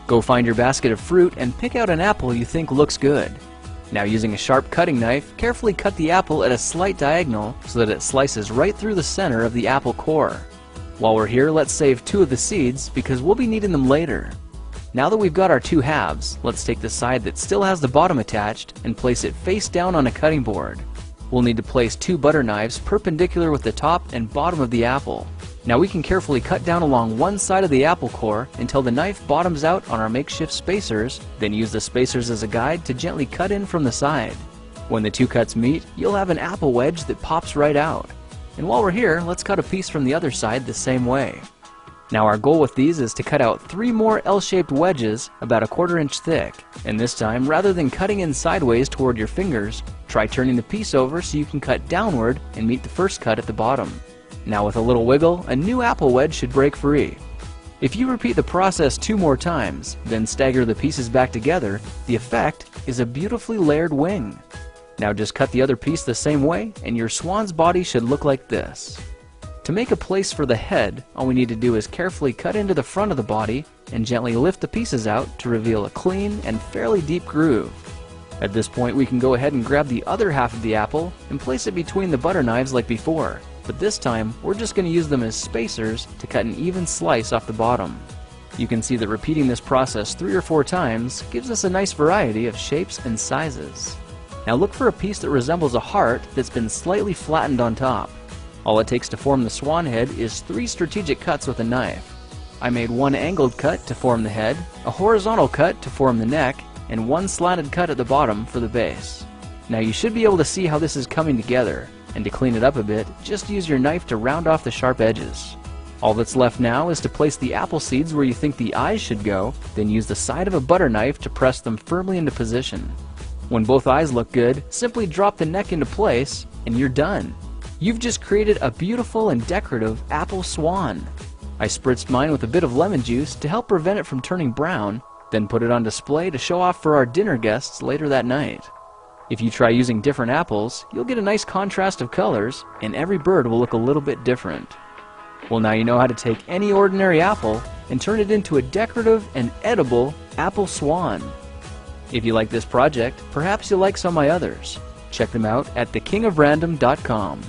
Go find your basket of fruit and pick out an apple you think looks good. Now, using a sharp cutting knife, carefully cut the apple at a slight diagonal so that it slices right through the center of the apple core. While we're here, let's save 2 of the seeds because we'll be needing them later. Now that we've got our 2 halves, let's take the side that still has the bottom attached and place it face down on a cutting board. We'll need to place 2 butter knives perpendicular with the top and bottom of the apple. Now we can carefully cut down along one side of the apple core until the knife bottoms out on our makeshift spacers, then use the spacers as a guide to gently cut in from the side. When the 2 cuts meet, you'll have an apple wedge that pops right out. And while we're here, let's cut a piece from the other side the same way. Now our goal with these is to cut out 3 more L-shaped wedges about a 1/4 inch thick. And this time, rather than cutting in sideways toward your fingers, try turning the piece over so you can cut downward and meet the first cut at the bottom. Now with a little wiggle, a new apple wedge should break free. If you repeat the process 2 more times, then stagger the pieces back together, the effect is a beautifully layered wing. Now just cut the other piece the same way and your swan's body should look like this. To make a place for the head, all we need to do is carefully cut into the front of the body and gently lift the pieces out to reveal a clean and fairly deep groove. At this point we can go ahead and grab the other half of the apple and place it between the butter knives like before, but this time we're just going to use them as spacers to cut an even slice off the bottom. You can see that repeating this process 3 or 4 times gives us a nice variety of shapes and sizes. Now look for a piece that resembles a heart that's been slightly flattened on top. All it takes to form the swan head is 3 strategic cuts with a knife. I made 1 angled cut to form the head, a horizontal cut to form the neck, and 1 slanted cut at the bottom for the base. Now you should be able to see how this is coming together, and to clean it up a bit, just use your knife to round off the sharp edges. All that's left now is to place the apple seeds where you think the eyes should go, then use the side of a butter knife to press them firmly into position. When both eyes look good, simply drop the neck into place, and you're done. You've just created a beautiful and decorative apple swan. I spritzed mine with a bit of lemon juice to help prevent it from turning brown, then put it on display to show off for our dinner guests later that night. If you try using different apples, you'll get a nice contrast of colors, and every bird will look a little bit different. Well, now you know how to take any ordinary apple and turn it into a decorative and edible apple swan. If you like this project, perhaps you'll like some of my others. Check them out at thekingofrandom.com.